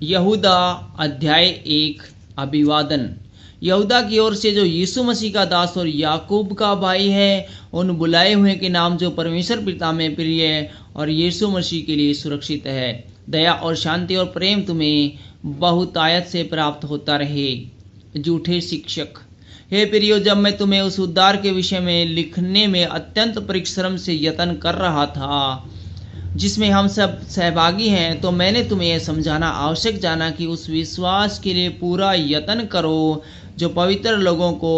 यहूदा अध्याय 1। अभिवादन। यहूदा की ओर से जो यीशु मसीह का दास और याकूब का भाई है, उन बुलाए हुए के नाम जो परमेश्वर पिता में प्रिय है और यीशु मसीह के लिए सुरक्षित है, दया और शांति और प्रेम तुम्हें बहुतायत से प्राप्त होता रहे। झूठे शिक्षक। हे प्रियो, जब मैं तुम्हें उस उद्धार के विषय में लिखने में अत्यंत परिश्रम से यत्न कर रहा था जिसमें हम सब सहभागी हैं, तो मैंने तुम्हें यह समझाना आवश्यक जाना कि उस विश्वास के लिए पूरा यत्न करो जो पवित्र लोगों को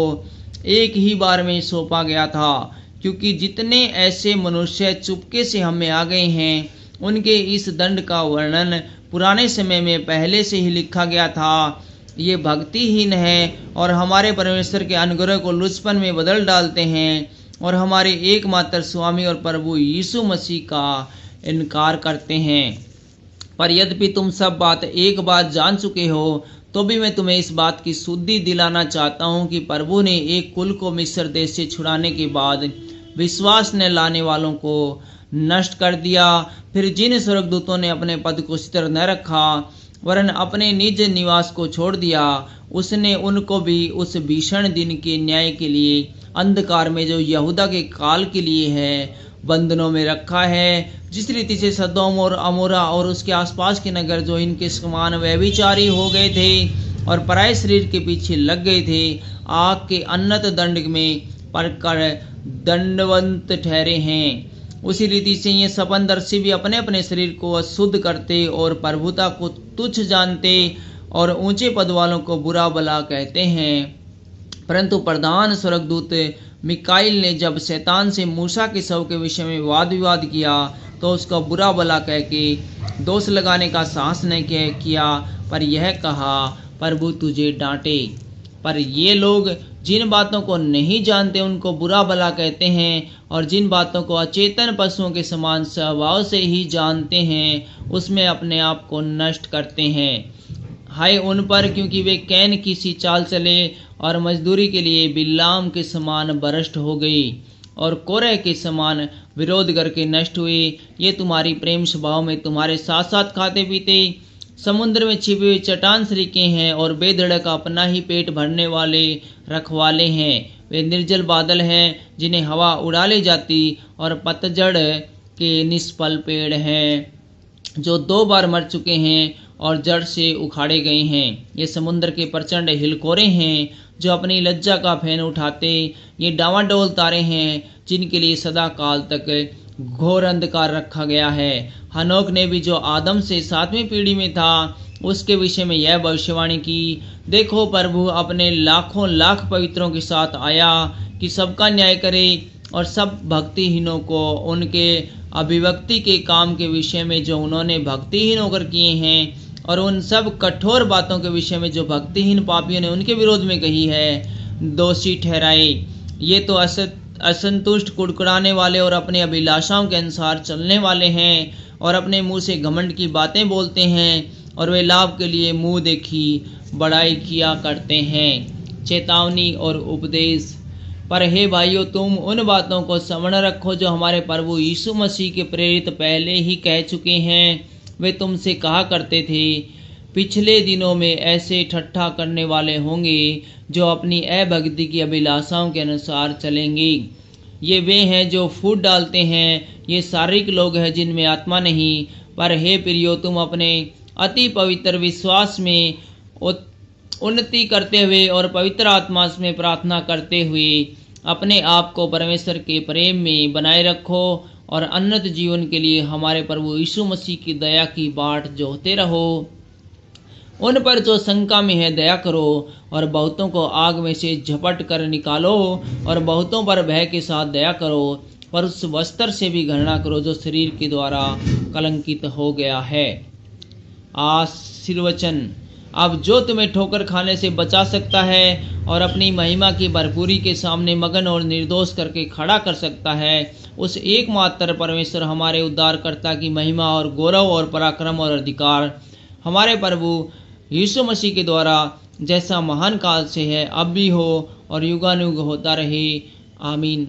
एक ही बार में सौंपा गया था, क्योंकि जितने ऐसे मनुष्य चुपके से हम में आ गए हैं, उनके इस दंड का वर्णन पुराने समय में पहले से ही लिखा गया था। ये भक्तिहीन है और हमारे परमेश्वर के अनुग्रह को लुचपन में बदल डालते हैं और हमारे एकमात्र स्वामी और प्रभु यीशु मसीह का इनकार करते हैं। पर यद्यपि तुम सब बात एक बार जान चुके हो, तो भी मैं तुम्हें इस बात की शुद्धि दिलाना चाहता हूँ कि प्रभु ने एक कुल को मिस्र देश से छुड़ाने के बाद विश्वास न लाने वालों को नष्ट कर दिया। फिर जिन स्वर्गदूतों ने अपने पद को स्थिर न रखा वरन अपने निज निवास को छोड़ दिया, उसने उनको भी उस भीषण दिन के न्याय के लिए अंधकार में जो यहूदा के काल के लिए है बंधनों में रखा है। जिस रीति से सदोम और अमोरा और उसके आसपास के नगर जो इनके समान व्यभिचारी हो गए थे और पराये शरीर के पीछे लग गए थे, आग के अनंत दंड में पड़कर दंडवंत ठहरे हैं। उसी रीति से ये सपनदर्शी भी अपने अपने शरीर को अशुद्ध करते और प्रभुता को तुच्छ जानते और ऊंचे पद वालों को बुरा भला कहते हैं। परंतु प्रधान स्वर्गदूत मिकाइल ने जब शैतान से मूसा के शव के विषय में वाद विवाद किया, तो उसका बुरा भला कह के दोष लगाने का साहस नहीं किया, पर यह कहा, प्रभु तुझे डांटे। पर ये लोग जिन बातों को नहीं जानते उनको बुरा भला कहते हैं, और जिन बातों को अचेतन पशुओं के समान स्वभाव से ही जानते हैं, उसमें अपने आप को नष्ट करते हैं। हाय उन पर, क्योंकि वे कैन की सी चाल चले और मजदूरी के लिए बिलाम के समान भ्रष्ट हो गई और कोरह के समान विरोध करके नष्ट हुए। ये तुम्हारी प्रेम स्वभाव में तुम्हारे साथ साथ खाते पीते समुद्र में छिपे हुए चट्टान सरीके हैं और बेधड़क अपना ही पेट भरने वाले रखवाले हैं। वे निर्जल बादल हैं जिन्हें हवा उड़ा ले जाती और पतझड़ के निष्फल पेड़ हैं जो 2 बार मर चुके हैं और जड़ से उखाड़े गए हैं। ये समुद्र के प्रचंड हिलकोरे हैं जो अपनी लज्जा का फैन उठाते। ये डावाडोल तारे हैं जिनके लिए सदा काल तक घोर अंधकार रखा गया है। हनोक ने भी जो आदम से 7वीं पीढ़ी में था, उसके विषय में यह भविष्यवाणी की, देखो प्रभु अपने लाखों लाख पवित्रों के साथ आया कि सबका न्याय करे और सब भक्तिहीनों को उनके अभिव्यक्ति के काम के विषय में जो उन्होंने भक्तिहीन होकर किए हैं और उन सब कठोर बातों के विषय में जो भक्तिहीन पापियों ने उनके विरोध में कही है, दोषी ठहराए। ये तो असंतुष्ट कुड़कुड़ाने वाले और अपने अभिलाषाओं के अनुसार चलने वाले हैं और अपने मुंह से घमंड की बातें बोलते हैं और वे लाभ के लिए मुंह देखी बड़ाई किया करते हैं। चेतावनी और उपदेश। पर हे भाइयों, तुम उन बातों को स्मरण रखो जो हमारे प्रभु यीशु मसीह के प्रेरित पहले ही कह चुके हैं। वे तुमसे कहा करते थे, पिछले दिनों में ऐसे ठट्ठा करने वाले होंगे जो अपनी अभक्ति की अभिलाषाओं के अनुसार चलेंगे। ये वे हैं जो फूट डालते हैं। ये शारीरिक लोग हैं जिनमें आत्मा नहीं। पर हे प्रियो, तुम अपने अति पवित्र विश्वास में उन्नति करते हुए और पवित्र आत्मा में प्रार्थना करते हुए अपने आप को परमेश्वर के प्रेम में बनाए रखो और अनंत जीवन के लिए हमारे प्रभु यीशु मसीह की दया की बाट जोहते रहो। उन पर जो शंका में है दया करो और बहुतों को आग में से झपट कर निकालो और बहुतों पर भय के साथ दया करो, पर उस वस्त्र से भी घृणा करो जो शरीर के द्वारा कलंकित हो गया है। आशीर्वचन। अब जो तुम्हें ठोकर खाने से बचा सकता है और अपनी महिमा की भरपूरी के सामने मगन और निर्दोष करके खड़ा कर सकता है, उस एकमात्र परमेश्वर हमारे उद्धारकर्ता की महिमा और गौरव और पराक्रम और अधिकार हमारे प्रभु यीशु मसीह के द्वारा जैसा महान काल से है, अब भी हो और युगानुग होता रहे। आमीन।